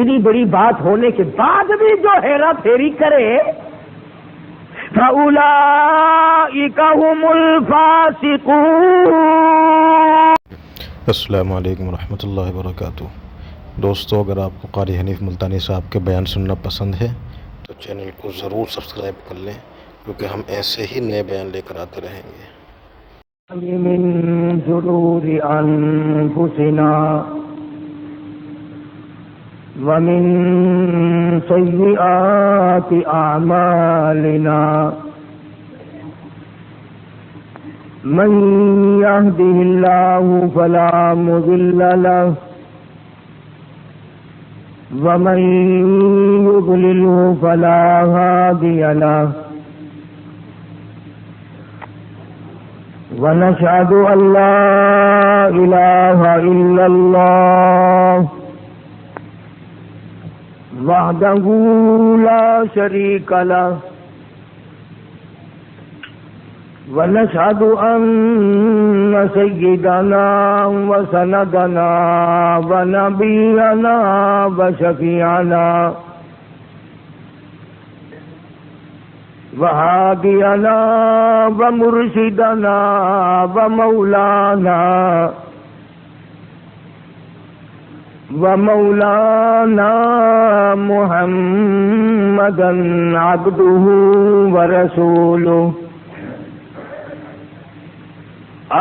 اتنی بڑی بات ہونے کے بعد بھی جو ہیرا پھیری کرے فَأُولَئِكَ هُمُ الْفَاسِقُونَ۔ السلام علیکم ورحمۃ اللہ وبرکاتہ۔ دوستو، اگر آپ کو قاری حنیف ملتانی صاحب کے بیان سننا پسند ہے تو چینل کو ضرور سبسکرائب کر لیں، کیونکہ ہم ایسے ہی نئے بیان لے کر آتے رہیں گے۔ من شرور أنفسنا ومن سيئات أعمالنا، من يهده الله فلا مضل له ومن يضلله فلا هادي له، ونشهد أن لا إله إلا الله وحده لا شريك له، ونشهد أن سيدنا وسندنا ونبينا وشفيعنا وهادينا ومرشدنا ومولانا محمدا عبده ورسوله،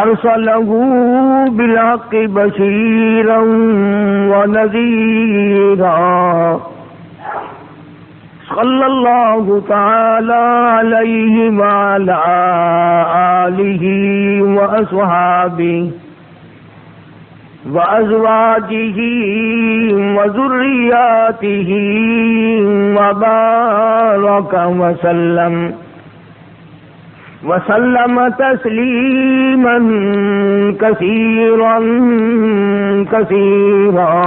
أرسله بالحق بشيرا ونذيرا، صلى الله تعالى عليه وعلى آله وأصحابه وأزواجه وذرياته وبارك وسلم تسليما كثيرا كثيرا.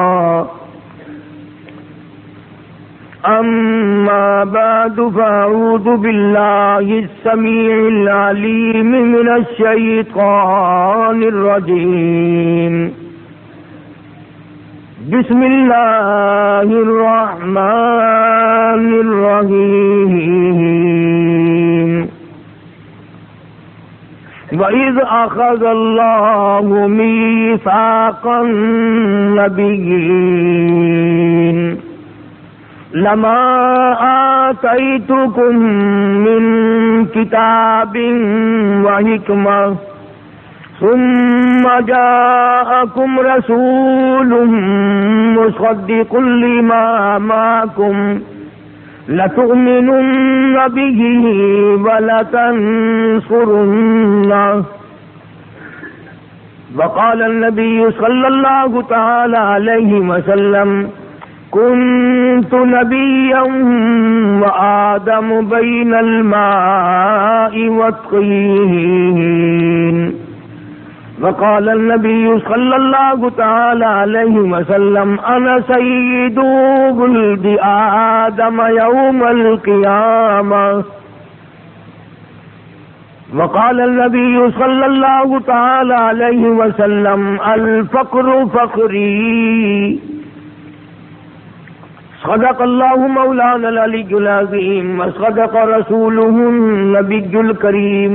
أما بعد، فأعوذ بالله السميع العليم من الشيطان الرجيم. بسم الله الرحمن الرحيم. وَإِذْ أَخَذَ اللَّهُ مِيثَاقَ النَّبِيِّينَ لما آتيتكم من كتاب وحكمة ثم جاءكم رسول مصدق لما معكم لتؤمنن به ولتنصرنه. وقال النبي صلى الله تعالى عليه وسلم: كنت نبيا وآدم بين الماء والطين. وقال النبي صلى الله تعالى عليه وسلم: أنا سيد ولد آدم يوم القيامة. وقال النبي صلى الله تعالى عليه وسلم: الفقر فقري. صدق الله مولانا العلي العظيم، وصدق رسوله النبي الكريم،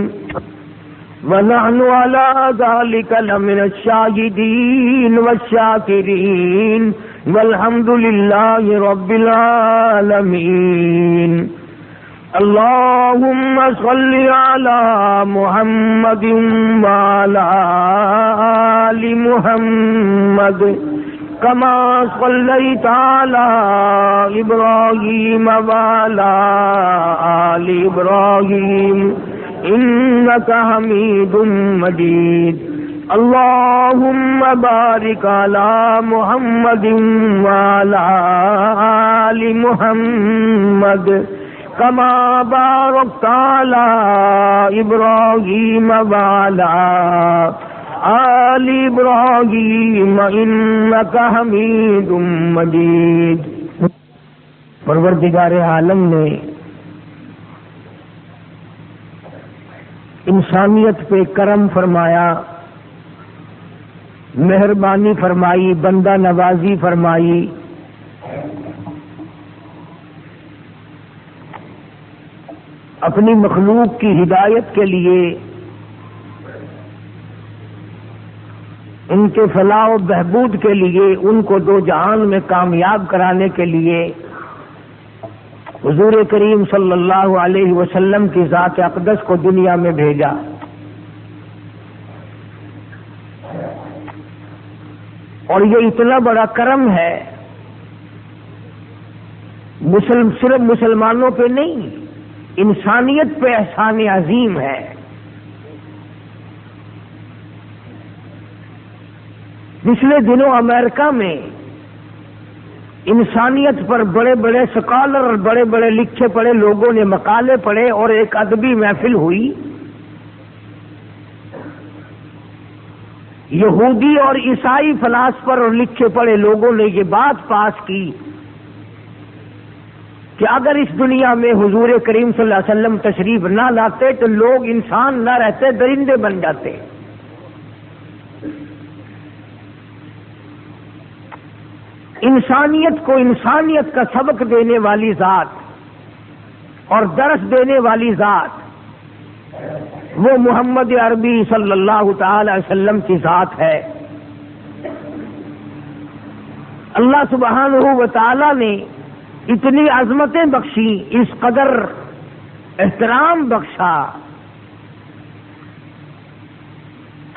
ونحن على ذلك لمن الشاهدين والشاكرين، والحمد لله رب العالمين. اللهم صل على محمد وعلى آل محمد كما صليت على إبراهيم وعلى آل إبراهيم إنك حميد مجيد. اللهم بارك على محمد وعلى آل محمد كما باركت على إبراهيم وعلى آل ابراہیم انک حمید مجید. پروردگار عالم نے انسانیت پہ کرم فرمایا، مہربانی فرمائی، بندہ نوازی فرمائی، اپنی مخلوق کی ہدایت کے لیے، ان کے فلاح و بہبود کے لیے، ان کو دو جہان میں کامیاب کرانے کے لیے حضور کریم صلی اللہ علیہ وسلم کی ذات اقدس کو دنیا میں بھیجا۔ اور یہ اتنا بڑا کرم ہے، صرف مسلمانوں پہ نہیں، انسانیت پہ احسان عظیم ہے۔ پچھلے دنوں امریکہ میں انسانیت پر بڑے بڑے سکالر اور بڑے بڑے لکھے پڑھے لوگوں نے مقالے پڑھے اور ایک ادبی محفل ہوئی۔ یہودی اور عیسائی فلاسفر اور لکھے پڑھے لوگوں نے یہ بات پاس کی کہ اگر اس دنیا میں حضور کریم صلی اللہ علیہ وسلم تشریف نہ لاتے تو لوگ انسان نہ رہتے، درندے بن جاتے۔ انسانیت کو انسانیت کا سبق دینے والی ذات اور درس دینے والی ذات وہ محمد عربی صلی اللہ تعالی علیہ وسلم کی ذات ہے۔ اللہ سبحانہ و تعالی نے اتنی عظمتیں بخشی، اس قدر احترام بخشا،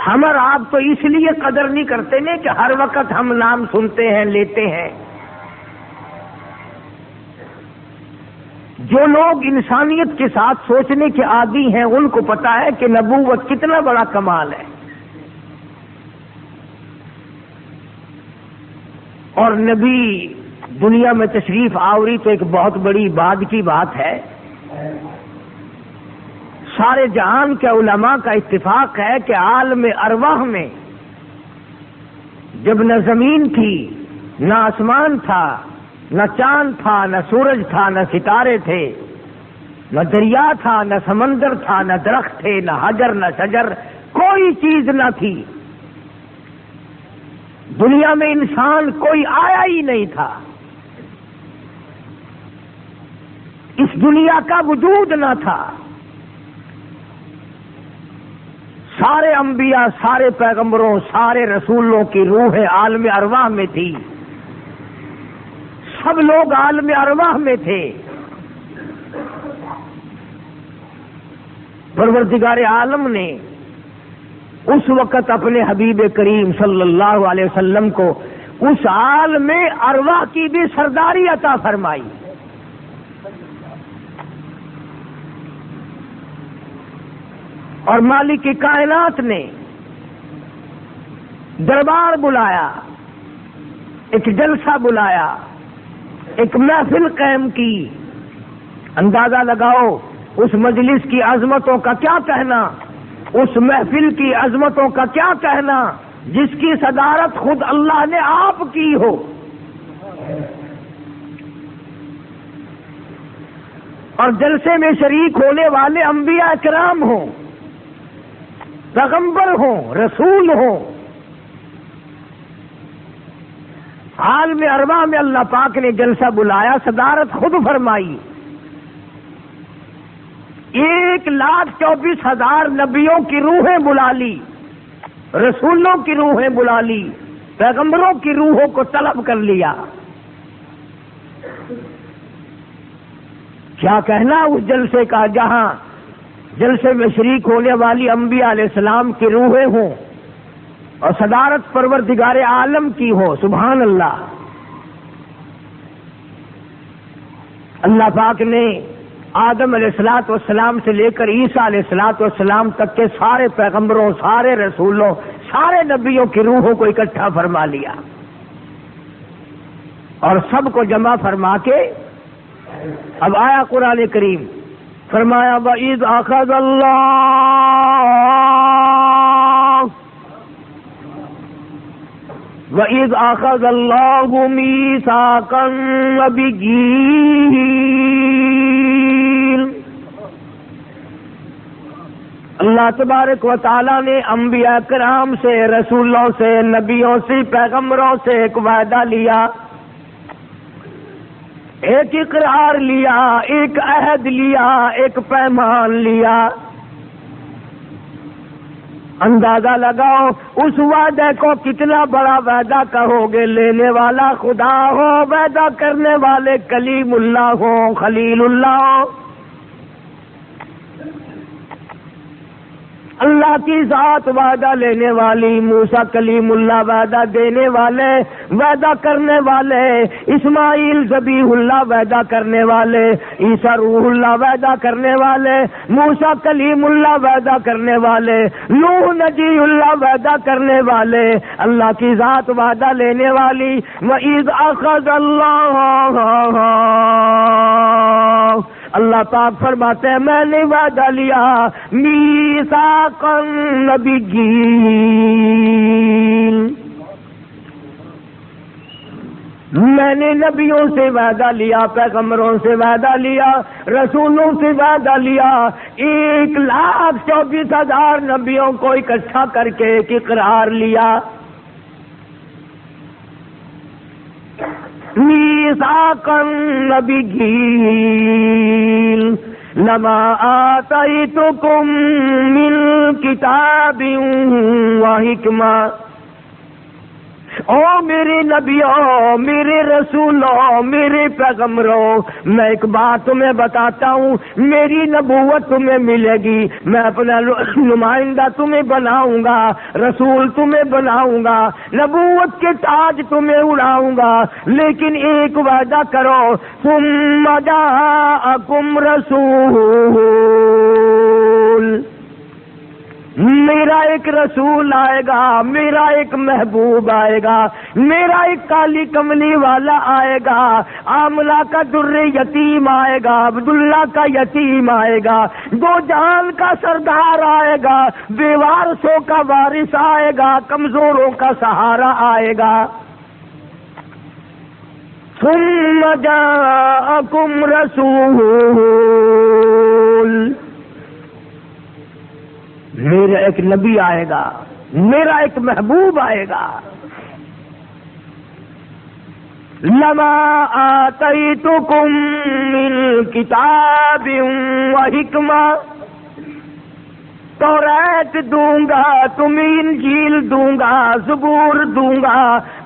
ہم اور آپ تو اس لیے قدر نہیں کرتے نا کہ ہر وقت ہم نام سنتے ہیں، لیتے ہیں۔ جو لوگ انسانیت کے ساتھ سوچنے کے عادی ہیں ان کو پتا ہے کہ نبوت کتنا بڑا کمال ہے، اور نبی دنیا میں تشریف آوری تو ایک بہت بڑی بعد کی بات ہے۔ سارے جہان کے علماء کا اتفاق ہے کہ عالم ارواح میں جب نہ زمین تھی، نہ آسمان تھا، نہ چاند تھا، نہ سورج تھا، نہ ستارے تھے، نہ دریا تھا، نہ سمندر تھا، نہ درخت تھے، نہ حجر، نہ شجر، کوئی چیز نہ تھی۔ دنیا میں انسان کوئی آیا ہی نہیں تھا، اس دنیا کا وجود نہ تھا۔ سارے انبیاء، سارے پیغمبروں، سارے رسولوں کی روح عالم ارواح میں تھی، سب لوگ عالم ارواح میں تھے۔ پروردگار عالم نے اس وقت اپنے حبیب کریم صلی اللہ علیہ وسلم کو اس عالم ارواح کی بھی سرداری عطا فرمائی۔ اور مالک کی کائنات نے دربار بلایا، ایک جلسہ بلایا، ایک محفل قائم کی۔ اندازہ لگاؤ اس مجلس کی عظمتوں کا کیا کہنا، اس محفل کی عظمتوں کا کیا کہنا جس کی صدارت خود اللہ نے آپ کی ہو۔ اور جلسے میں شریک ہونے والے انبیاء کرام ہوں، پیغمبر ہوں، رسول ہوں۔ عالم ارواح میں اللہ پاک نے جلسہ بلایا، صدارت خود فرمائی۔ 1,24,000 نبیوں کی روحیں بلا لی، رسولوں کی روحیں بلا لی، پیغمبروں کی روحوں کو طلب کر لیا۔ کیا کہنا اس جلسے کا جہاں جلسے میں شریک ہونے والی انبیاء علیہ السلام کی روحیں ہوں اور صدارت پروردگار عالم کی ہو۔ سبحان اللہ۔ اللہ پاک نے آدم علیہ الصلوۃ والسلام سے لے کر عیسیٰ علیہ الصلوۃ والسلام تک کے سارے پیغمبروں، سارے رسولوں، سارے نبیوں کی روحوں کو اکٹھا فرما لیا اور سب کو جمع فرما کے اب آیا قرآن کریم، فرمایا وَإِذْ أَخَذَ اللَّهُ مِيثَاقَ النَّبِيِّينَ، اللہ تبارک و تعالی نے انبیاء کرام سے، رسولوں سے، نبیوں سے، پیغمبروں سے ایک وعدہ لیا ایک اقرار لیا، ایک عہد لیا، ایک پیمان لیا۔ اندازہ لگاؤ اس وعدے کو کتنا بڑا وعدہ کہو گے۔ لینے والا خدا ہو، وعدہ کرنے والے کلیم اللہ ہو، خلیل اللہ ہو۔ اللہ کی ذات وعدہ لینے والی، موسیٰ کلیم اللہ وعدہ دینے والے، وعدہ کرنے والے، اسماعیل ذبیح اللہ وعدہ کرنے والے، عیسیٰ روح اللہ وعدہ کرنے والے، موسیٰ کلیم اللہ وعدہ کرنے والے، نوح نجی اللہ وعدہ کرنے والے، اللہ کی ذات وعدہ لینے والی۔ وَإِذْ أَخَذَ اللَّهُ، اللہ پاک فرماتے ہیں میں نے وعدہ لیا، میثاق النبیین، میں نے نبیوں سے وعدہ لیا، پیغمبروں سے وعدہ لیا، رسولوں سے وعدہ لیا، 1,24,000 نبیوں کو اکٹھا کر کے ایک اقرار لیا۔ میثاق النبیین لما آتیتکم من کتاب و حکمہ، او میرے نبیوں، میرے رسولوں، میرے پیغمبروں، میں ایک بات تمہیں بتاتا ہوں، میری نبوت تمہیں ملے گی، میں اپنا نمائندہ تمہیں بناؤں گا، رسول تمہیں بناؤں گا، نبوت کے تاج تمہیں اڑاؤں گا، لیکن ایک وعدہ کرو، ثم جاءکم رسول، میرا ایک رسول آئے گا، میرا ایک محبوب آئے گا، میرا ایک کالی کملی والا آئے گا، آملہ کا در یتیم آئے گا، عبداللہ کا یتیم آئے گا، دو جہان کا سردار آئے گا، بے وارثوں کا وارث آئے گا، کمزوروں کا سہارا آئے گا۔ ثم جاءکم رسول، میرا ایک نبی آئے گا، میرا ایک محبوب آئے گا، لما آتیتکم من کتاب و حکمہ، توریت دوں گا، تمہیں انجیل دوں گا، زبور دوں گا،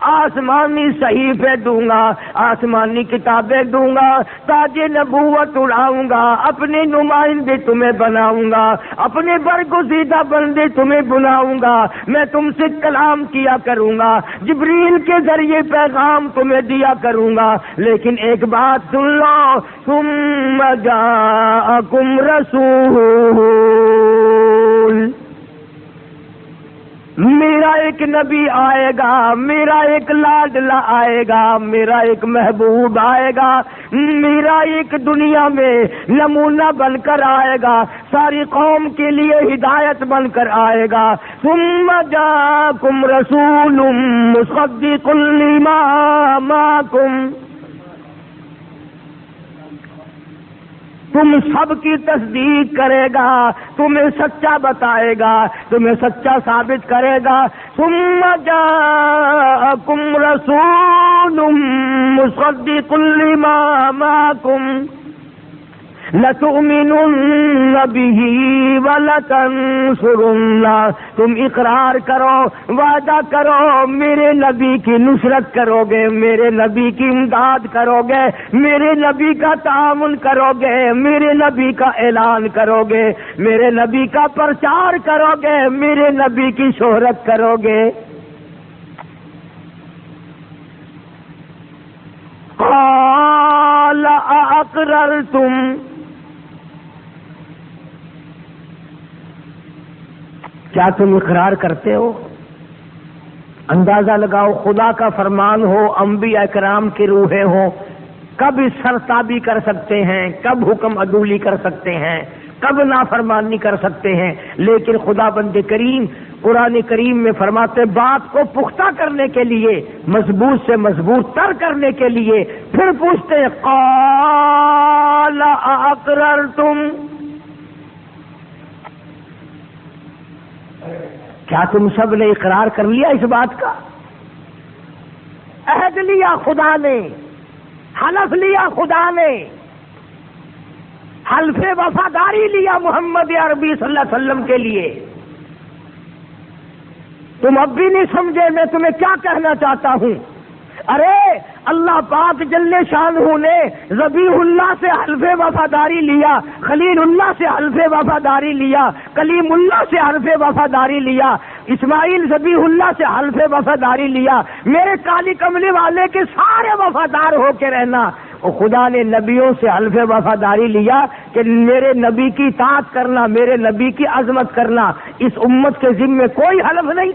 آسمانی صحیفے دوں گا، آسمانی کتابیں دوں گا، تاج نبوت اڑاؤں گا، اپنے نمائندے تمہیں بناؤں گا، اپنے برگزیدہ بندے تمہیں بناؤں گا، میں تم سے کلام کیا کروں گا، جبریل کے ذریعے پیغام تمہیں دیا کروں گا، لیکن ایک بات سن لو، ثم جاءکم رسول، میرا ایک نبی آئے گا، میرا ایک لاڈلا آئے گا، میرا ایک محبوب آئے گا، میرا ایک دنیا میں نمونہ بن کر آئے گا، ساری قوم کے لیے ہدایت بن کر آئے گا۔ ثم جاءکم رسول مصدق لما معکم، تم سب کی تصدیق کرے گا، تمہیں سچا بتائے گا، تمہیں سچا ثابت کرے گا۔ ثم جاءکم رسول مصدق لما معکم لتؤمنن به ولتنصرنہ، تم اقرار کرو، وعدہ کرو، میرے نبی کی نصرت کرو گے، میرے نبی کی امداد کرو گے، میرے نبی کا تعاون کرو گے، میرے نبی کا اعلان کرو گے، میرے نبی کا پرچار کرو گے، میرے نبی کی شہرت کرو گے۔ قال اقررتم، کیا تم اقرار کرتے ہو؟ اندازہ لگاؤ، خدا کا فرمان ہو، انبیاء کرام کی روحیں ہوں، کب سرتابی کر سکتے ہیں، کب حکم عدولی کر سکتے ہیں، کب نافرمانی کر سکتے ہیں، لیکن خدا بند کریم قرآن کریم میں فرماتے بات کو پختہ کرنے کے لیے، مضبوط سے مضبوط تر کرنے کے لیے پھر پوچھتے قال اقررتم، کیا تم سب نے اقرار کر لیا اس بات کا؟ عہد لیا خدا نے، حلف لیا خدا نے، حلف وفاداری لیا محمد عربی صلی اللہ علیہ وسلم کے لیے. تم اب بھی نہیں سمجھے میں تمہیں کیا کہنا چاہتا ہوں. ارے اللہ پاک جل شانہ نے ذبیح اللہ سے حلف وفاداری لیا، خلیل اللہ سے حلف وفاداری لیا، کلیم اللہ سے حلف وفاداری لیا، اسماعیل ذبیح اللہ سے حلف وفاداری لیا. میرے کالی کملی والے کے سارے وفادار ہو کے رہنا. اور خدا نے نبیوں سے حلف وفاداری لیا کہ میرے نبی کی اطاعت کرنا، میرے نبی کی عظمت کرنا. اس امت کے ذمے کوئی حلف نہیں.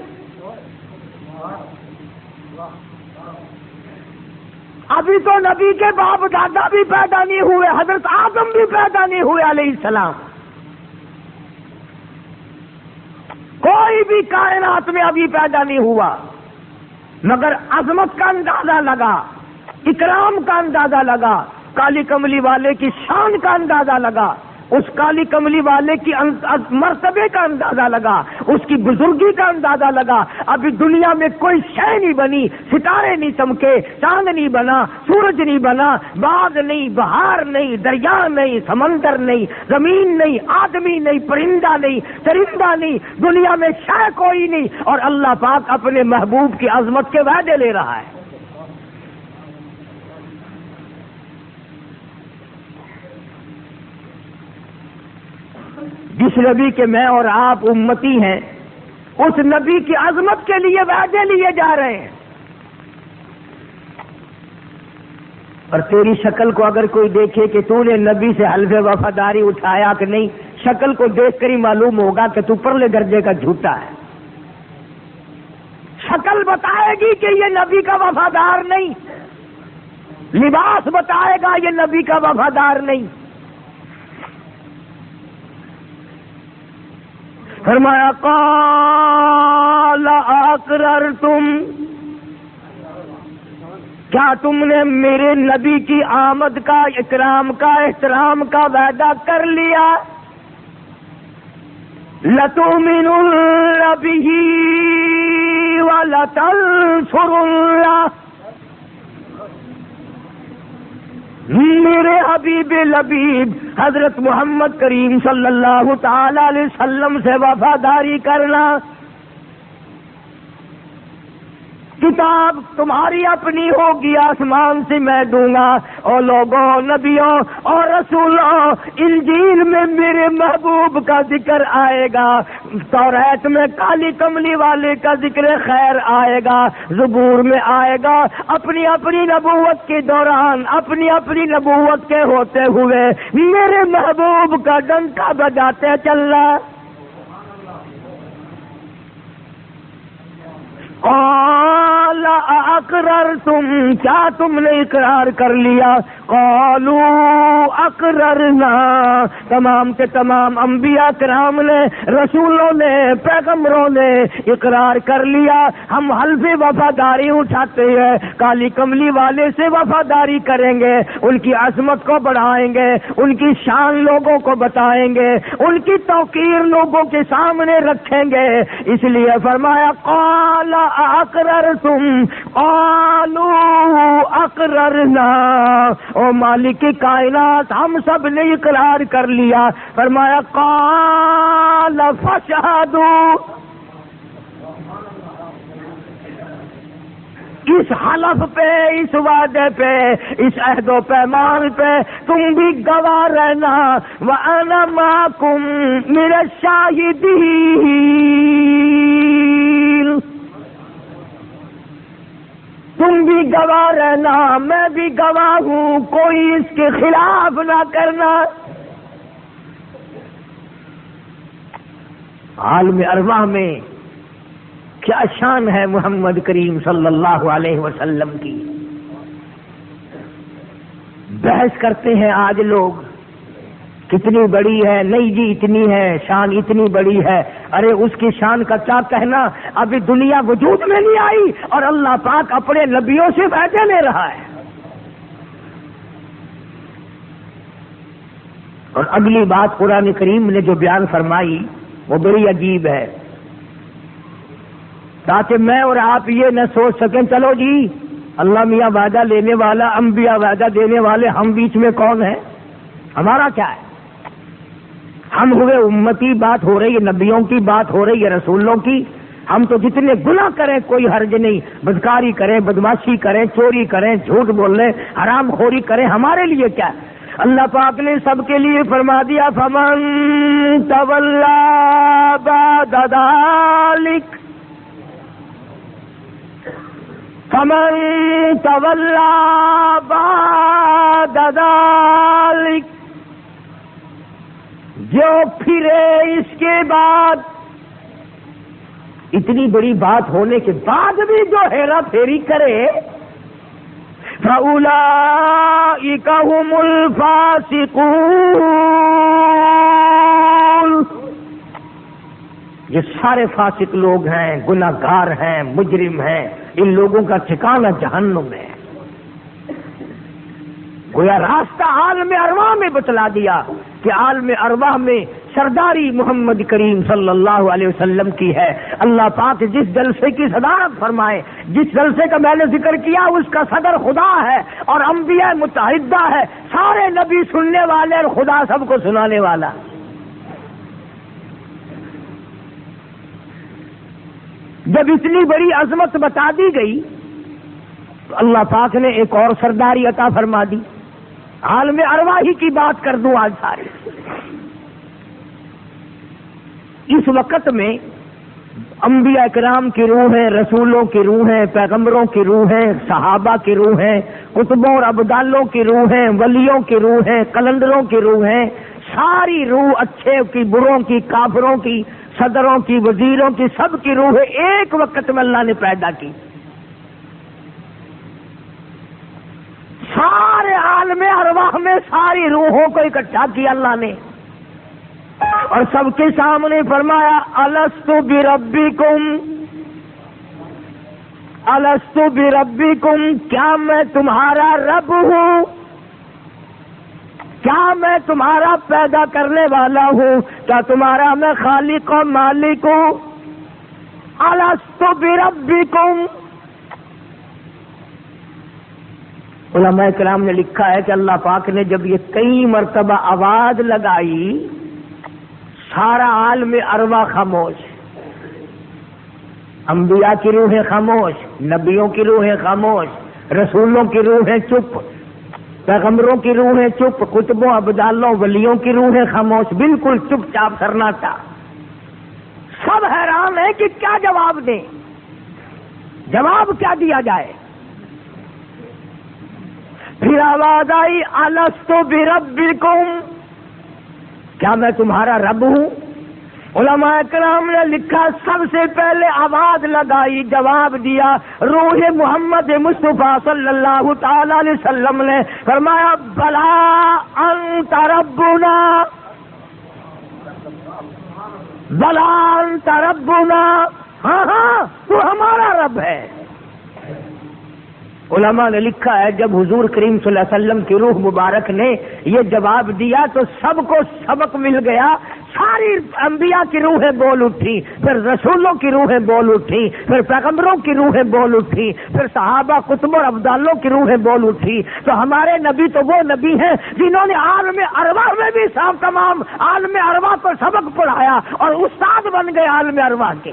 ابھی تو نبی کے باپ دادا بھی پیدا نہیں ہوئے، حضرت آدم بھی پیدا نہیں ہوئے علیہ السلام. کوئی بھی کائنات میں ابھی پیدا نہیں ہوا، مگر عظمت کا اندازہ لگا، اکرام کا اندازہ لگا، کالی کملی والے کی شان کا اندازہ لگا، اس کالی کملی والے کی مرتبے کا اندازہ لگا، اس کی بزرگی کا اندازہ لگا. ابھی دنیا میں کوئی شے نہیں بنی، ستارے نہیں چمکے، چاند نہیں بنا، سورج نہیں بنا، باغ نہیں، بہار نہیں، دریا نہیں، سمندر نہیں، زمین نہیں، آدمی نہیں، پرندہ نہیں، چرندہ نہیں، دنیا میں شے کوئی نہیں. اور اللہ پاک اپنے محبوب کی عظمت کے وعدے لے رہا ہے. جس نبی کے میں اور آپ امتی ہیں، اس نبی کی عظمت کے لیے وعدے لیے جا رہے ہیں. اور تیری شکل کو اگر کوئی دیکھے کہ تو نے نبی سے حلف وفاداری اٹھایا کہ نہیں، شکل کو دیکھ کر ہی معلوم ہوگا کہ تو پرلے درجے کا جھوٹا ہے. شکل بتائے گی کہ یہ نبی کا وفادار نہیں، لباس بتائے گا یہ نبی کا وفادار نہیں. فرمایا قال اقررتم، کیا تم نے میرے نبی کی آمد کا، اکرام کا، احترام کا وعدہ کر لیا؟ لتؤمنن بہ ولتنصرنہ، میرے حبیب لبیب حضرت محمد کریم صلی اللہ تعالی علیہ وسلم سے وفاداری کرنا. کتاب تمہاری اپنی ہوگی، آسمان سے میں دوں گا. اور لوگوں، نبیوں اور رسولوں، انجیل میں میرے محبوب کا ذکر آئے گا، توریت میں کالی کملی والے کا ذکر خیر آئے گا، زبور میں آئے گا. اپنی اپنی نبوت کے دوران، اپنی اپنی نبوت کے ہوتے ہوئے میرے محبوب کا ڈنکا بجاتے چلنا. قال اقررتم، کیا تم نے اقرار کر لیا؟ قالوا اقررنا، تمام کے تمام انبیاء کرام نے، رسولوں نے، پیغمبروں نے اقرار کر لیا. ہم حلف وفاداری اٹھاتے ہیں، کالی کملی والے سے وفاداری کریں گے، ان کی عظمت کو بڑھائیں گے، ان کی شان لوگوں کو بتائیں گے، ان کی توقیر لوگوں کے سامنے رکھیں گے. اس لیے فرمایا قال اقررتم قالوا اقررنا. او مالک کائنات، ہم سب نے اقرار کر لیا. فرمایا قال فاشهدوا، اس حلف پہ، اس وعدے پہ، اس عہد و پیمان پہ تم بھی گواہ رہنا. وَأَنَا مَعَكُمْ مِنَ الشَّاهِدِينَ، تم بھی گواہ رہنا، میں بھی گواہ ہوں، کوئی اس کے خلاف نہ کرنا. عالم ارواح میں کیا شان ہے محمد کریم صلی اللہ علیہ وسلم کی. بحث کرتے ہیں آج لوگ کتنی بڑی ہے، نہیں جی اتنی ہے، شان اتنی بڑی ہے. ارے اس کی شان کا کیا کہنا، ابھی دنیا وجود میں نہیں آئی اور اللہ پاک اپنے نبیوں سے وعدے لے رہا ہے. اور اگلی بات قرآن کریم نے جو بیان فرمائی وہ بڑی عجیب ہے، تاکہ میں اور آپ یہ نہ سوچ سکیں چلو جی اللہ میاں وعدہ لینے والا، انبیاء وعدہ دینے والے، ہم بیچ میں کون ہے؟ ہمارا کیا ہے؟ ہم ہوئے امتی، بات ہو رہی ہے نبیوں کی، بات ہو رہی ہے رسولوں کی. ہم تو جتنے گناہ کریں کوئی حرج نہیں، بدکاری کریں، بدماشی کریں، چوری کریں، جھوٹ بولیں، حرام خوری کریں، ہمارے لیے کیا ہے؟ اللہ پاک نے سب کے لیے فرما دیا فمن تولا بعد ذلک، فمن تولا بعد ذلک، جو پھرے اس کے بعد، اتنی بڑی بات ہونے کے بعد بھی جو ہیرا پھیری کرے، فَأُولَئِكَ هُمُ الْفَاسِقُونَ، یہ سارے فاسق لوگ ہیں، گناہ گار ہیں، مجرم ہیں، ان لوگوں کا ٹھکانہ جہنم ہے. گویا راستہ عالم ارواح میں بتلا دیا کہ عالم ارواح میں سرداری محمد کریم صلی اللہ علیہ وسلم کی ہے. اللہ پاک جس جلسے کی صدارت فرمائے، جس جلسے کا میں نے ذکر کیا، اس کا صدر خدا ہے اور انبیاء متحدہ ہے، سارے نبی سننے والے اور خدا سب کو سنانے والا. جب اتنی بڑی عظمت بتا دی گئی تو اللہ پاک نے ایک اور سرداری عطا فرما دی. عالم ارواحی کی بات کر دوں آج ساری. اس وقت میں انبیاء کرام کی روحیں، رسولوں کی روحیں، پیغمبروں کی روحیں، صحابہ کی روحیں، کتبوں اور ابدالوں کی روحیں، ولیوں کی روحیں، کلندروں کی روحیں، ساری روح، اچھے کی، بروں کی، کافروں کی، صدروں کی، وزیروں کی، سب کی روحیں ایک وقت میں اللہ نے پیدا کی. سارے عالم ارواح میں ساری روحوں کو اکٹھا کیا اللہ نے اور سب کے سامنے فرمایا الستو بربکم، الستو بربکم، کیا میں تمہارا رب ہوں؟ کیا میں تمہارا پیدا کرنے والا ہوں؟ کیا تمہارا میں خالق و مالک ہوں؟ الستو بربکم. علماء کرام نے لکھا ہے کہ اللہ پاک نے جب یہ کئی مرتبہ آواز لگائی، سارا عالم ارواح خاموش، انبیاء کی روحیں خاموش، نبیوں کی روحیں خاموش، رسولوں کی روحیں چپ، پیغمبروں کی روحیں چپ، کتبوں، ابدالوں، ولیوں کی روحیں خاموش، بالکل چپ چاپ کرنا تھا. سب حیران ہیں کہ کیا جواب دیں، جواب کیا دیا جائے. پھر آواز آئی الستو بربکم، کیا میں تمہارا رب ہوں؟ علماء کرام نے لکھا سب سے پہلے آواز لگائی، جواب دیا روح محمد مصطفیٰ صلی اللہ تعالی علیہ وسلم نے. فرمایا بلا انت ربنا، بلا انت ربنا، ہاں ہاں تو ہمارا رب ہے. علماء نے لکھا ہے جب حضور کریم صلی اللہ علیہ وسلم کی روح مبارک نے یہ جواب دیا تو سب کو سبق مل گیا. ساری انبیاء کی روحیں بول اٹھی، پھر رسولوں کی روحیں بول اٹھی، پھر پیغمبروں کی روحیں بول اٹھی، پھر صحابہ، کتب اور ابدالوں کی روحیں بول اٹھی. تو ہمارے نبی تو وہ نبی ہیں جنہوں نے عالم ارواح میں بھی صاحب تمام عالم ارواح کو سبق پڑھایا اور استاد بن گئے عالم ارواح کے.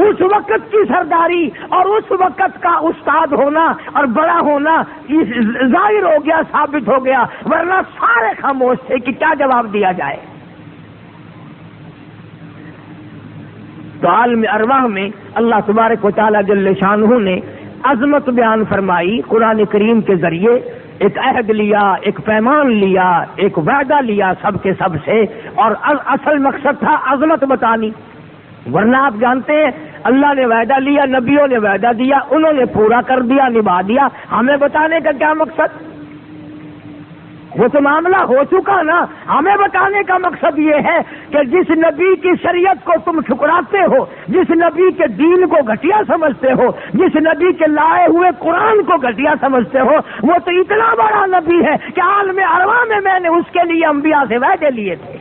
اس وقت کی سرداری اور اس وقت کا استاد ہونا اور بڑا ہونا ظاہر ہو گیا، ثابت ہو گیا، ورنہ سارے خاموش تھے کہ کیا جواب دیا جائے. تو عالم ارواح میں اللہ تبارک و تعالی جل شانہ نے عظمت بیان فرمائی. قرآن کریم کے ذریعے ایک عہد لیا، ایک پیمان لیا، ایک وعدہ لیا سب کے سب سے، اور اصل مقصد تھا عظمت بتانی. ورنہ آپ جانتے ہیں اللہ نے وعدہ لیا، نبیوں نے وعدہ دیا، انہوں نے پورا کر دیا، نبھا دیا. ہمیں بتانے کا کیا مقصد؟ وہ تو معاملہ ہو چکا نا. ہمیں بتانے کا مقصد یہ ہے کہ جس نبی کی شریعت کو تم ٹھکراتے ہو، جس نبی کے دین کو گھٹیا سمجھتے ہو، جس نبی کے لائے ہوئے قرآن کو گھٹیا سمجھتے ہو، وہ تو اتنا بڑا نبی ہے کہ عالم ارواح میں نے اس کے لیے انبیاء سے وعدے لیے تھے.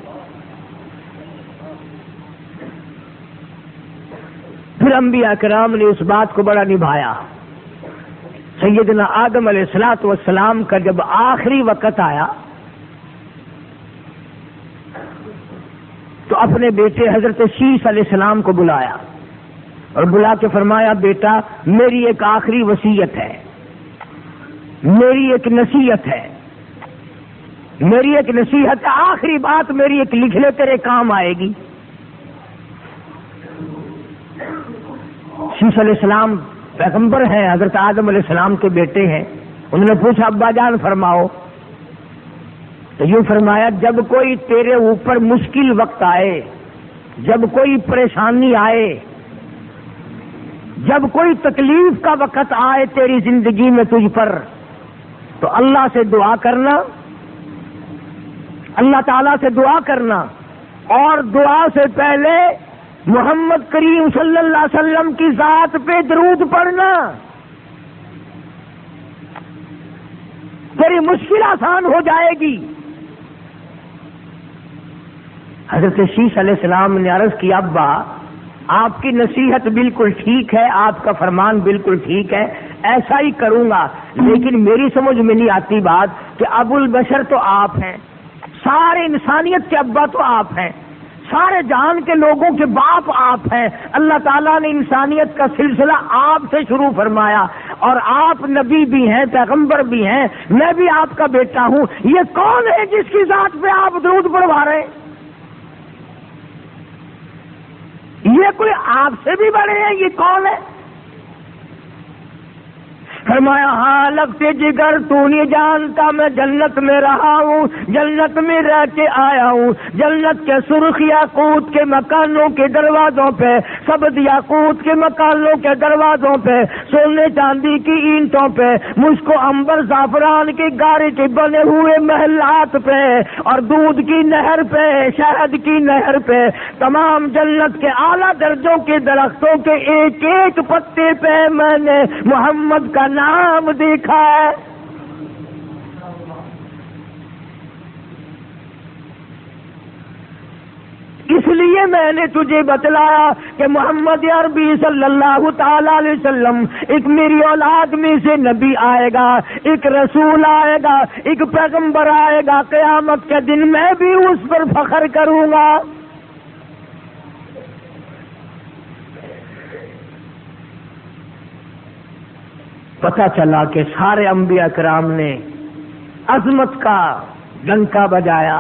پھر انبیاء کرام نے اس بات کو بڑا نبھایا. سیدنا آدم علیہ الصلوۃ والسلام کا جب آخری وقت آیا تو اپنے بیٹے حضرت شیس علیہ السلام کو بلایا اور بلا کے فرمایا بیٹا میری ایک آخری وصیت ہے, میری ایک نصیحت ہے, میری ایک نصیحت ہے, آخری بات میری ایک لکھ لے تیرے کام آئے گی. شیس علیہ السلام پیغمبر ہیں, حضرت آدم علیہ السلام کے بیٹے ہیں. انہوں نے پوچھا ابا جان فرماؤ. تو یوں فرمایا جب کوئی تیرے اوپر مشکل وقت آئے, جب کوئی پریشانی آئے, جب کوئی تکلیف کا وقت آئے تیری زندگی میں تجھ پر, تو اللہ سے دعا کرنا, اللہ تعالیٰ سے دعا کرنا, اور دعا سے پہلے محمد کریم صلی اللہ علیہ وسلم کی ذات پہ درود پڑھنا. تیری مشکل آسان ہو جائے گی. حضرت شیس علیہ السلام نے عرض کیا ابا آپ کی نصیحت بالکل ٹھیک ہے, آپ کا فرمان بالکل ٹھیک ہے, ایسا ہی کروں گا, لیکن میری سمجھ میں نہیں آتی بات کہ ابو البشر تو آپ ہیں, سارے انسانیت کے ابا تو آپ ہیں, سارے جہان کے لوگوں کے باپ آپ ہیں. اللہ تعالیٰ نے انسانیت کا سلسلہ آپ سے شروع فرمایا اور آپ نبی بھی ہیں, پیغمبر بھی ہیں, میں بھی آپ کا بیٹا ہوں. یہ کون ہے جس کی ذات پہ آپ درود پڑھوا رہے ہیں؟ یہ کوئی آپ سے بھی بڑے ہیں, یہ کون ہے؟ فرمایا ہاں لگتے جگر تو نہیں جانتا میں جنت میں رہا ہوں, جنت میں رہ کے آیا ہوں. جنت کے سرخ یاقوت کے مکانوں کے دروازوں پہ, سبز یاقوت کے مکانوں کے دروازوں پہ, سونے چاندی کی اینٹوں پہ, مجھ کو عنبر زعفران کی گارے کے بنے ہوئے محلات پہ, اور دودھ کی نہر پہ, شہد کی نہر پہ, تمام جنت کے اعلیٰ درجوں کے درختوں کے ایک ایک پتے پہ میں نے محمد کا نام دیکھا ہے. اس لیے میں نے تجھے بتلایا کہ محمد عربی صلی اللہ تعالی علیہ وسلم ایک میری اولاد میں سے نبی آئے گا, ایک رسول آئے گا, ایک پیغمبر آئے گا. قیامت کے دن میں بھی اس پر فخر کروں گا. پتہ چلا کہ سارے انبیاء کرام نے عظمت کا ڈنکا بجایا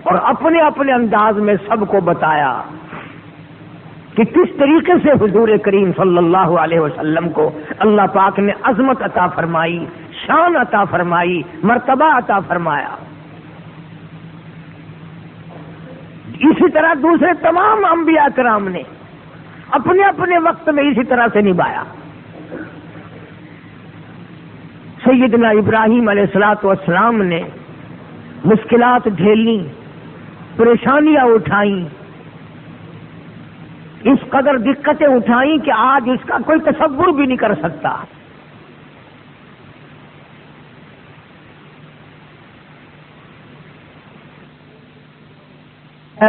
اور اپنے اپنے انداز میں سب کو بتایا کہ کس طریقے سے حضور کریم صلی اللہ علیہ وسلم کو اللہ پاک نے عظمت عطا فرمائی, شان عطا فرمائی, مرتبہ عطا فرمایا. اسی طرح دوسرے تمام انبیاء کرام نے اپنے اپنے وقت میں اسی طرح سے نبھایا. سیدنا ابراہیم علیہ الصلوۃ والسلام نے مشکلات جھیلی, پریشانیاں اٹھائیں, اس قدر دقتیں اٹھائیں کہ آج اس کا کوئی تصور بھی نہیں کر سکتا.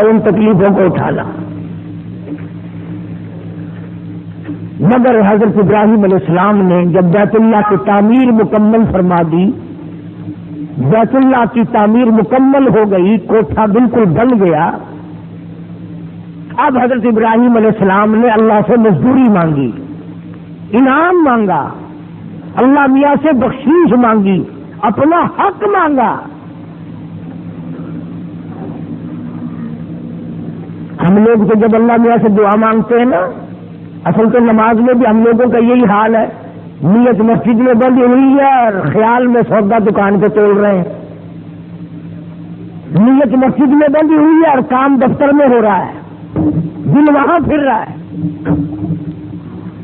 ان تکلیفوں کو اٹھانا, مگر حضرت ابراہیم علیہ السلام نے جب بیت اللہ کی تعمیر مکمل فرما دی, بیت اللہ کی تعمیر مکمل ہو گئی, کوٹھا بالکل بن گیا, اب حضرت ابراہیم علیہ السلام نے اللہ سے مزدوری مانگی, انعام مانگا, اللہ میاں سے بخشش مانگی, اپنا حق مانگا. ہم لوگ تو جب اللہ میاں سے دعا مانگتے ہیں نا, اصل تو نماز میں بھی ہم لوگوں کا یہی حال ہے, نیت مسجد میں بندی ہوئی ہے اور خیال میں سودا دکان پہ تول رہے ہیں. نیت مسجد میں بندی ہوئی ہے اور کام دفتر میں ہو رہا ہے, دل وہاں پھر رہا ہے.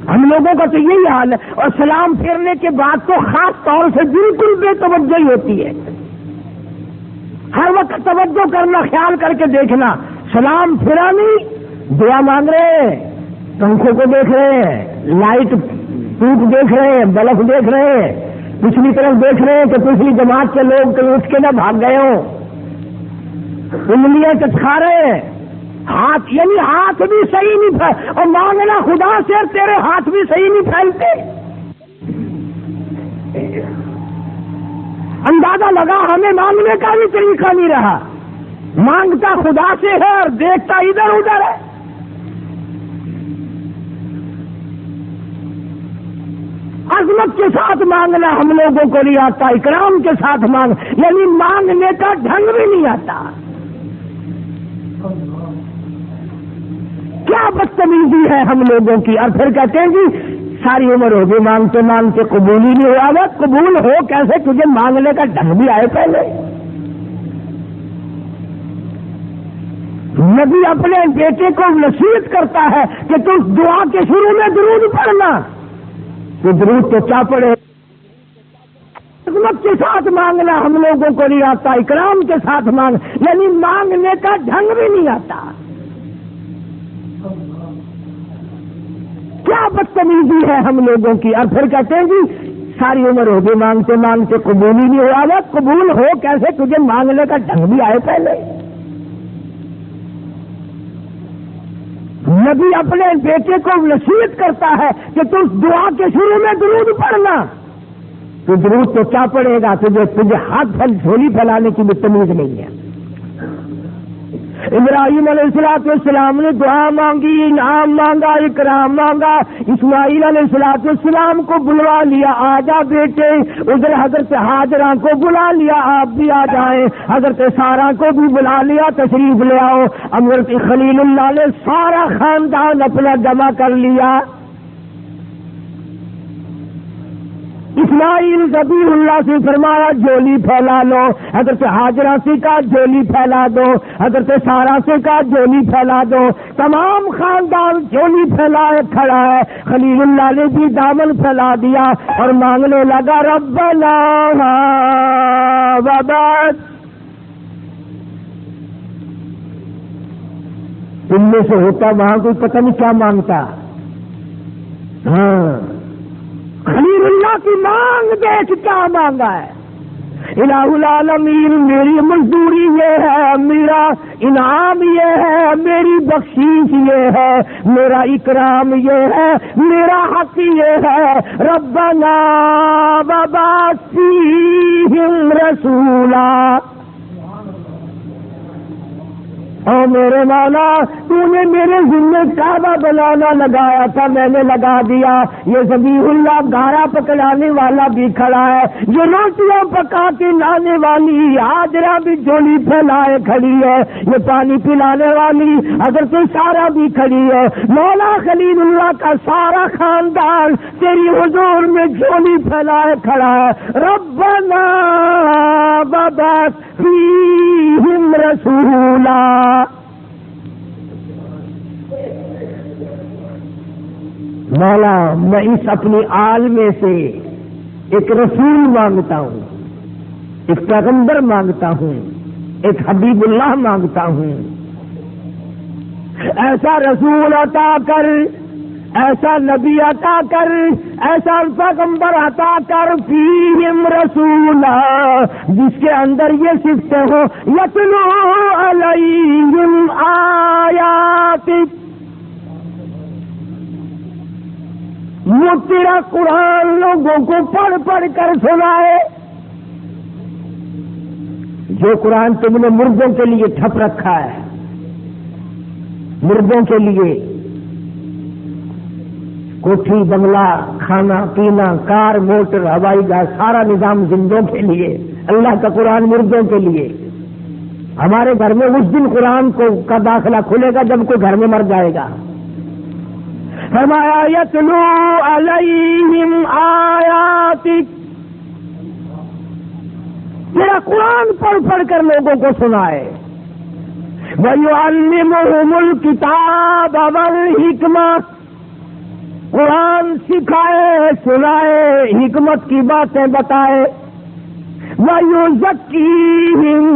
ہم لوگوں کا تو یہی حال ہے. اور سلام پھیرنے کے بعد تو خاص طور سے بالکل بے توجہی ہوتی ہے. ہر وقت توجہ کرنا, خیال کر کے دیکھنا, سلام پھرا نہیں, دعا مانگ رہے ہیں, پنکھوں کو دیکھ رہے ہیں, لائٹ ٹوٹ دیکھ رہے ہیں, بلب دیکھ رہے ہیں, پچھلی طرف دیکھ رہے ہیں کہ پچھلی جماعت کے لوگ کہیں اٹھ کے نہ بھاگ گئے ہوں, انگلیاں چٹکا رہے ہیں, ہاتھ یعنی ہاتھ بھی صحیح نہیں پھیل، اور مانگنا خدا سے تیرے ہاتھ بھی صحیح نہیں پھیلتے. اندازہ لگا ہمیں مانگنے کا بھی طریقہ نہیں رہا. مانگتا خدا سے ہے اور دیکھتا ادھر ادھر ہے. عظمت کے ساتھ مانگنا ہم لوگوں کو نہیں آتا، اکرام کے ساتھ یعنی مانگنے کا ڈھنگ بھی نہیں آتا. کیا بدتمیزی ہے ہم لوگوں کی. اور پھر کہتے ہیں جی ساری عمر ہوگی مانگتے مانگتے قبول ہی نہیں ہوا. وہ قبول ہو کیسے؟ تجھے مانگنے کا ڈھنگ بھی آئے پہلے. نبی اپنے بیٹے کو نصیحت کرتا ہے کہ تم دعا کے شروع میں درود پڑھنا. تو درود تو کیا پڑھے؟ عظمت کے ساتھ مانگنا ہم لوگوں کو نہیں آتا، اکرام کے ساتھ یعنی مانگنے کا ڈھنگ بھی نہیں آتا. کیا بدتمیزی ہے ہم لوگوں کی. اور پھر کہتے ہیں جی ساری عمر ہوگی مانگتے مانگتے قبول ہی نہیں ہوا. وہ قبول ہو کیسے؟ تجھے مانگنے کا ڈھنگ بھی آئے پہلے. نبی اپنے بیٹے کو نصیحت کرتا ہے کہ تم دعا کے شروع میں درود پڑھنا. تو درود تو کیا پڑھے گا؟ تجھے ہاتھ جھولی پھیلانے کی بھی تمیز نہیں ہے. ابراہیم علیہ السلام نے دعا مانگی، انعام مانگا، اکرام مانگا. اسماعیل علیہ السلام کو بلوا لیا، آجا بیٹے. ادھر حضرت ہاجرہ کو بلا لیا، آپ بھی آ جائیں. حضرت سارہ کو بھی بلا لیا، تشریف لے آؤ. حضرت خلیل اللہ نے سارا خاندان اپنا جمع کر لیا. اسماعیل ذبیح اللہ سے فرمایا جھولی پھیلا لو. حضرت ہاجرہ سے کہا جھولی پھیلا دو. حضرت سارہ سے کہا جھولی پھیلا دو. تمام خاندان جھولی پھیلائے کھڑا ہے. خلیل اللہ نے بھی دامن پھیلا دیا اور مانگنے لگا ربنا وبعث. تم میں سے ہوتا وہاں کوئی پتہ نہیں کیا مانگتا. ہاں خلیل اللہ کی مانگ دیکھ کیا مانگا ہے. الہ العالمین میری مزدوری یہ ہے، میرا انعام یہ ہے، میری بخشش یہ ہے، میرا اکرام یہ ہے، میرا حق یہ ہے. ربنا وبعث فیہم رسولا. اور میرے مولا تو نے میرے ذمہ کعبہ بنانا لگایا تھا، میں نے لگا دیا. یہ ذبیح اللہ گارا پکڑانے والا بھی کھڑا ہے، یہ روٹیاں پکا کے لانے والی ہاجرہ بھی جھولی پھیلائے کھڑی ہے، یہ پانی پلانے والی حضرت سارہ بھی کھڑی ہے. مولا خلیل اللہ کا سارا خاندان تیری حضور میں جھولی پھیلائے کھڑا ہے. ربنا وبعث فیہم رسولا. مولا میں اس اپنی آل میں سے ایک رسول مانگتا ہوں، ایک پیغمبر مانگتا ہوں، ایک حبیب اللہ مانگتا ہوں. ایسا رسول عطا کر، ایسا نبی عطا کر، ایسا پیغمبر عطا کر فیہم رسولا جس کے اندر یہ صفتیں ہو یتلو علیہم آیاتک. وہ تیرا قرآن لوگوں کو پڑھ پڑھ کر سنائے. جو قرآن تم نے مردوں کے لیے ٹھپ رکھا ہے، مردوں کے لیے کوٹھی بنگلہ کھانا پینا کار موٹر ہوائی جہاز سارا نظام زندوں کے لیے، اللہ کا قرآن مردوں کے لیے. ہمارے گھر میں اس دن قرآن کا داخلہ کھلے گا جب کوئی گھر میں مر جائے گا. فرمایا یتلو علیہم آیاتک، تیرا قرآن پڑھ پڑھ کر لوگوں کو سنائے. وَيُعَلِّمُهُمُ الْكِتَابَ وَالْحِکْمَةَ، قرآن سکھائے سنائے حکمت کی باتیں بتائے. وَيُزَكِّيهِمْ،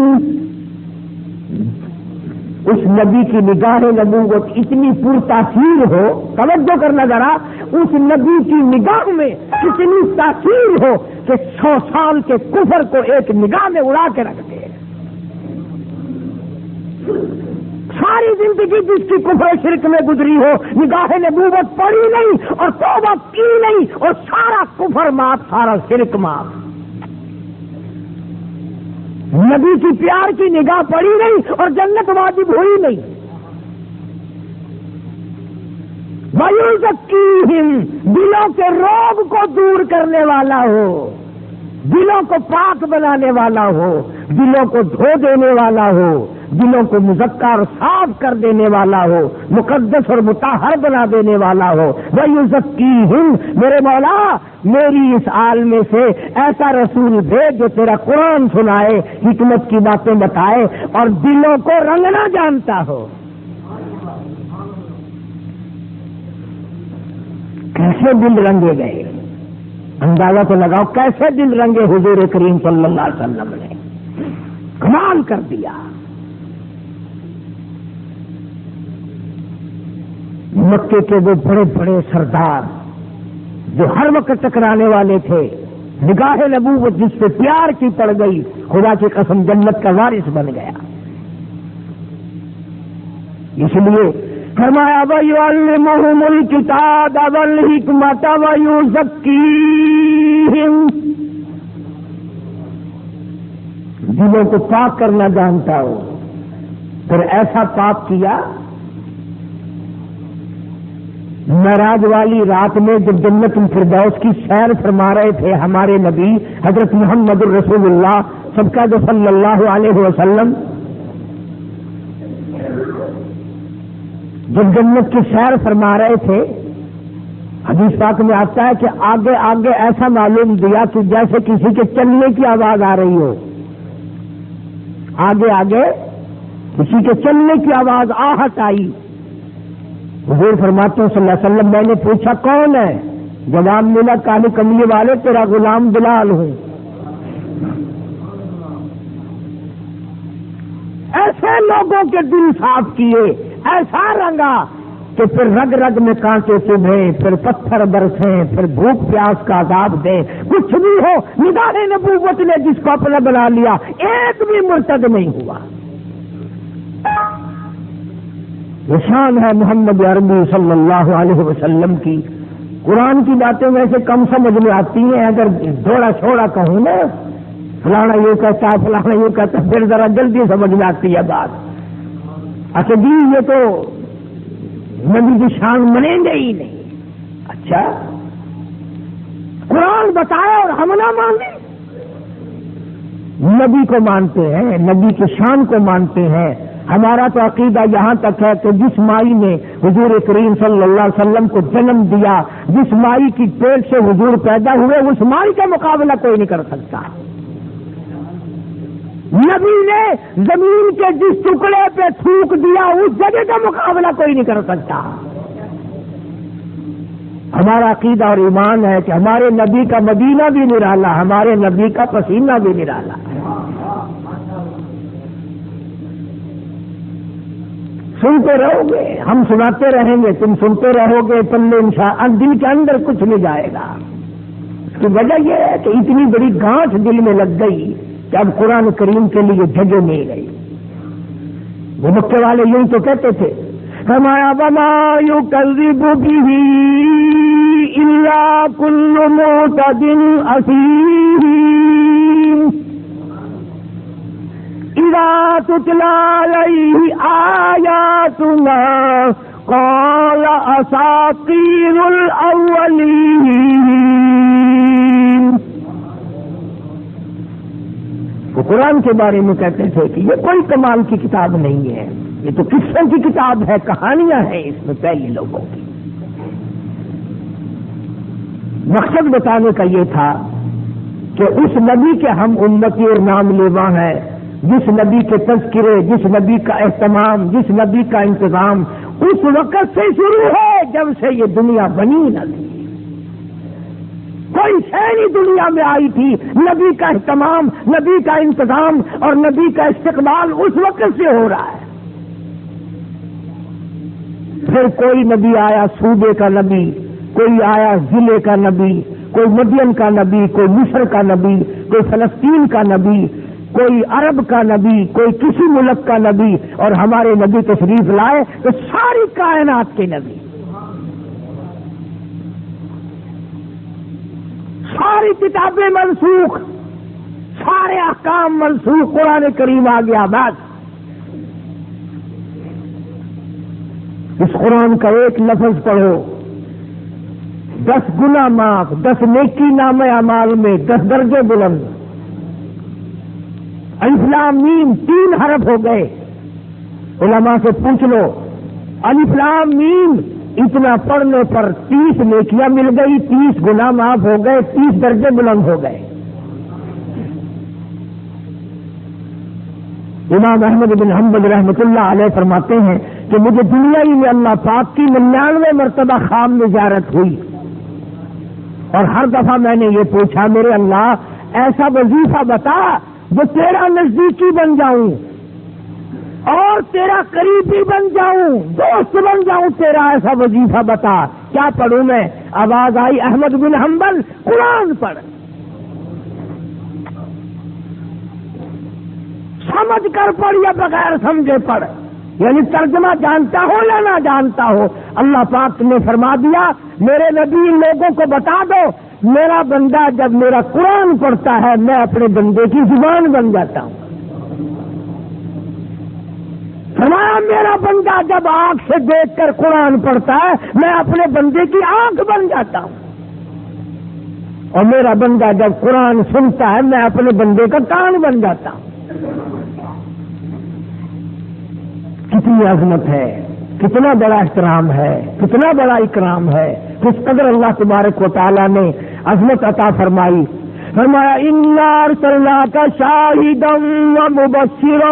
اس نبی کی نگاہ نبوت اتنی پر تاثیر ہو، توجہ کرنا ذرا، اس نبی کی نگاہ میں اتنی تاثیر ہو کہ 100 سال کے کفر کو ایک نگاہ میں اڑا کے رکھ دے. ساری زندگی جس کی کفر شرک میں گزری ہو، نگاہ نبوت پڑی نہیں اور توبہ کی نہیں، اور سارا کفر معاف، سارا شرک معاف۔ نبی کی پیار کی نگاہ پڑی نہیں اور جنت واجب ہوئی نہیں۔ وَيُزَكِّيهِمْ، دلوں کے روگ کو دور کرنے والا ہو، دلوں کو پاک بنانے والا ہو، دلوں کو دھو دینے والا ہو، دلوں کو مزکا اور صاف کر دینے والا ہو، مقدس اور مطہر بنا دینے والا ہو۔ وَيُزَكِّيهِمْ، میرے مولا میری اس عالم میں سے ایسا رسول بھیج جو تیرا قرآن سنائے، حکمت کی باتیں بتائے اور دلوں کو رنگنا جانتا ہو۔ کیسے دل رنگے گئے، اندازہ تو لگاؤ کیسے دل رنگے حضور کریم صلی اللہ علیہ وسلم نے، کمال کر دیا۔ مکے کے وہ بڑے بڑے سردار جو ہر وقت ٹکرانے والے تھے، نگاہ نبوت جس پہ پیار کی پڑ گئی، خدا کی قسم جنت کا وارث بن گیا۔ اس لیے فرمایا وَيُعَلِّمُهُمُ الْكِتَابَ وَالْحِكْمَةَ وَيُزَكِّيهِمْ، دلوں کو پاک کرنا جانتا ہو۔ پھر ایسا پاک کیا، معراج والی رات میں جب جنت الفردوس کی سیر فرما رہے تھے ہمارے نبی حضرت محمد الرسول اللہ سب کا جو صلی اللہ علیہ وسلم، جب جنت کی سیر فرما رہے تھے، حدیث پاک میں آتا ہے کہ آگے آگے ایسا معلوم دیا کہ جیسے کسی کے چلنے کی آواز آ رہی ہو، آگے آگے کسی کے چلنے کی آواز، آہٹ آئی۔ حضور فرماتے ہیں صلی اللہ علیہ وسلم، میں نے پوچھا کون ہے؟ جواب ملا کالے کملی والے تیرا غلام بلال ہوں۔ ایسے لوگوں کے دل صاف کیے، ایسا رنگا کہ پھر رگ رگ میں کانٹے چبھیں، پھر پتھر برسیں، پھر بھوک پیاس کا عذاب دیں، کچھ بھی ہو نگاہ نبوت نے جس کو اپنا بنا لیا ایک بھی مرتد نہیں ہوا۔ یہ شان ہے محمد عربی صلی اللہ علیہ وسلم کی۔ قرآن کی باتیں ویسے کم سمجھ میں آتی ہیں، اگر تھوڑا چھوڑا کہوں نا فلانا یہ کہتا ہے فلانا یہ کہتا ہے، پھر ذرا جلدی سمجھ میں آتی ہے بات۔ اچھا جی یہ تو نبی کی شان منیں گے ہی نہیں۔ اچھا قرآن بتایا اور ہم نہ مانیں، نبی کو مانتے ہیں، نبی کی شان کو مانتے ہیں۔ ہمارا تو عقیدہ یہاں تک ہے کہ جس مائی نے حضور کریم صلی اللہ علیہ وسلم کو جنم دیا، جس مائی کی پیٹ سے حضور پیدا ہوئے، اس مائی کا مقابلہ کوئی نہیں کر سکتا۔ نبی نے زمین کے جس ٹکڑے پہ تھوک دیا اس جگہ کا مقابلہ کوئی نہیں کر سکتا۔ ہمارا عقیدہ اور ایمان ہے کہ ہمارے نبی کا مدینہ بھی نرالا، ہمارے نبی کا پسینہ بھی نرالا۔ سنتے رہو گے، ہم سناتے رہیں گے، تم سنتے رہو گے، تم نے انشاءاللہ دل کے اندر کچھ نہیں جائے گا۔ اس کی وجہ یہ ہے کہ اتنی بڑی گانٹھ دل میں لگ گئی کہ اب قرآن کریم کے لیے جگہ نہیں رہی۔ وہ مکے والے یوں تو کہتے تھے، فرمایا وما یکذب بہ الا کل معتد اثیم اذا تتلی علیہ آیاتنا قال اساطیر الاولین۔ وہ قرآن کے بارے میں کہتے تھے کہ یہ کوئی کمال کی کتاب نہیں ہے، یہ تو قصوں کی کتاب ہے، کہانیاں ہیں اس میں پہلے لوگوں کی۔ مقصد بتانے کا یہ تھا کہ اس نبی کے ہم امتی اور نام لیوا ہیں، جس نبی کے تذکرے، جس نبی کا اہتمام، جس نبی کا انتظام اس وقت سے شروع ہے جب سے یہ دنیا بنی نہ تھی۔ کوئی شہری دنیا میں آئی تھی، نبی کا اہتمام، نبی کا انتظام اور نبی کا استقبال اس وقت سے ہو رہا ہے۔ پھر کوئی نبی آیا صوبے کا نبی، کوئی آیا ضلع کا نبی، کوئی مدین کا نبی، کوئی مصر کا نبی، کوئی فلسطین کا نبی، کوئی عرب کا نبی، کوئی کسی ملک کا نبی، اور ہمارے نبی تشریف لائے تو ساری کائنات کے نبی، ساری کتابیں منسوخ، سارے احکام منسوخ، قرآن کریم آ گیا بس۔ اس قرآن کا ایک لفظ پڑھو 10 گناہ معاف، 10 نیکی نام اعمال میں 10 درجے بلند۔ الف لام میم 3 حرف ہو گئے، علماء سے پوچھ لو الف لام میم اتنا پڑھنے پر 30 نیکیاں مل گئی، 30 گناہ معاف ہو گئے، 30 درجے بلند ہو گئے۔ امام احمد بن حنبل رحمۃ اللہ علیہ فرماتے ہیں کہ مجھے دنیا ہی میں اللہ پاک کی 99 مرتبہ خواب میں زیارت ہوئی، اور ہر دفعہ میں نے یہ پوچھا میرے اللہ ایسا وظیفہ بتا جو تیرا نزدیکی بن جاؤں اور تیرا قریبی بن جاؤں، دوست بن جاؤں، تیرا ایسا وظیفہ بتا۔ کیا پڑھوں میں؟ آواز آئی احمد بن حنبل قرآن پڑھ، سمجھ کر پڑھ یا بغیر سمجھے پڑھ، یعنی ترجمہ جانتا ہو یا نہ جانتا ہو۔ اللہ پاک نے فرما دیا میرے نبی لوگوں کو بتا دو میرا بندہ جب میرا قرآن پڑھتا ہے میں اپنے بندے کی زبان بن جاتا ہوں۔ فرمایا میرا بندہ جب آنکھ سے دیکھ کر قرآن پڑھتا ہے میں اپنے بندے کی آنکھ بن جاتا ہوں، اور میرا بندہ جب قرآن سنتا ہے میں اپنے بندے کا کان بن جاتا ہوں۔ کتنی عظمت ہے، کتنا بڑا احترام ہے، کتنا بڑا اکرام ہے، کس قدر اللہ تبارک و تعالیٰ نے عظمت عطا فرمائی۔ فرمایا انا ارسلناک شاہدا ومبشرا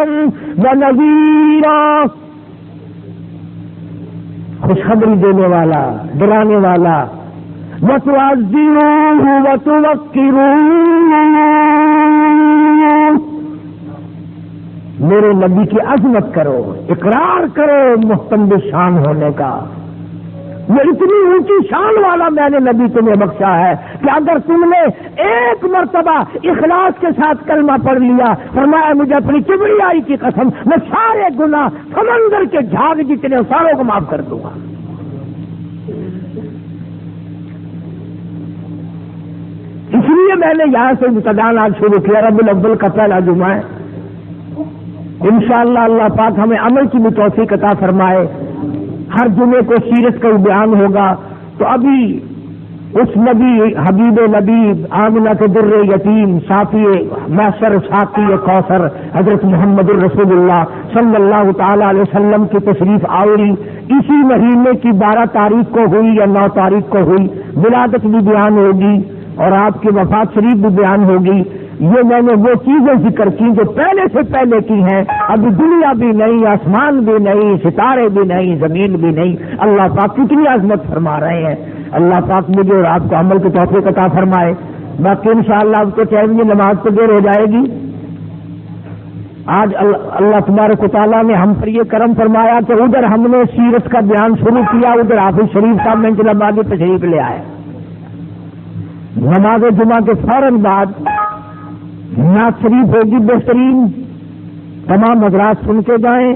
ونذیرا، خوشخبری دینے والا، ڈرانے والا، وتعزروہ وتوقروہ، میرے نبی کی عظمت کرو، اقرار کرو محتمل شان ہونے کا۔ یہ اتنی اونچی شان والا میں نے نبی تمہیں بخشا ہے کہ اگر تم نے ایک مرتبہ اخلاص کے ساتھ کلمہ پڑھ لیا، فرمایا مجھے اپنی کبریائی کی قسم میں سارے گناہ سمندر کے جھاگ جتنے ساروں کو معاف کر دوں گا۔ اس لیے میں نے یہاں سے ابتداء آج شروع کیا، ربیع الاول کا پہلا جمعہ ہے، انشاءاللہ اللہ پاک ہمیں عمل کی بھی توفیق عطا فرمائے۔ ہر جمعے کو سیرت کا بیان ہوگا، تو ابھی اس نبی حبیب نبی آمنہ کے در یتیم صافی محشر ساقی کوثر حضرت محمد الرسول اللہ صلی اللہ تعالی علیہ وسلم کی تشریف آوری اسی مہینے کی 12 تاریخ کو ہوئی یا 9 تاریخ کو ہوئی، ولادت بھی بیان ہوگی اور آپ کی وفات شریف بھی بیان ہوگی۔ یہ میں نے وہ چیزیں ذکر کی جو پہلے سے پہلے کی ہیں، ابھی دنیا بھی نہیں، آسمان بھی نہیں، ستارے بھی نہیں، زمین بھی نہیں۔ اللہ پاک کتنی عظمت فرما رہے ہیں۔ اللہ پاک مجھے اور آپ کو عمل کی توفیق عطا فرمائے۔ باقی انشاءاللہ اب تو ٹائم کی نماز تو دیر ہو جائے گی۔ آج اللہ تبارک و تعالیٰ نے ہم پر یہ کرم فرمایا کہ ادھر ہم نے سیرت کا بیان شروع کیا، ادھر حافظ شریف صاحب منزل آبادی تشریف لے آئے۔ نماز جمعہ کے فوراً بعد نعت شریف ہوگی بہترین، تمام حضرات سن کے جائیں۔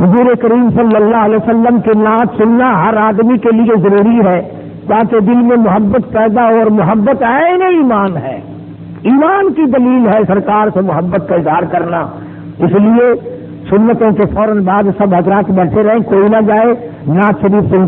حضور کریم صلی اللہ علیہ وسلم کے نعت سننا ہر آدمی کے لیے ضروری ہے تاکہ دل میں محبت پیدا ہو، اور محبت عین ایمان ہے، ایمان کی دلیل ہے سرکار سے محبت کا اظہار کرنا۔ اس لیے سنتوں کے فوراً بعد سب حضرات بیٹھے رہیں، کوئی نہ جائے، نعت شریف سن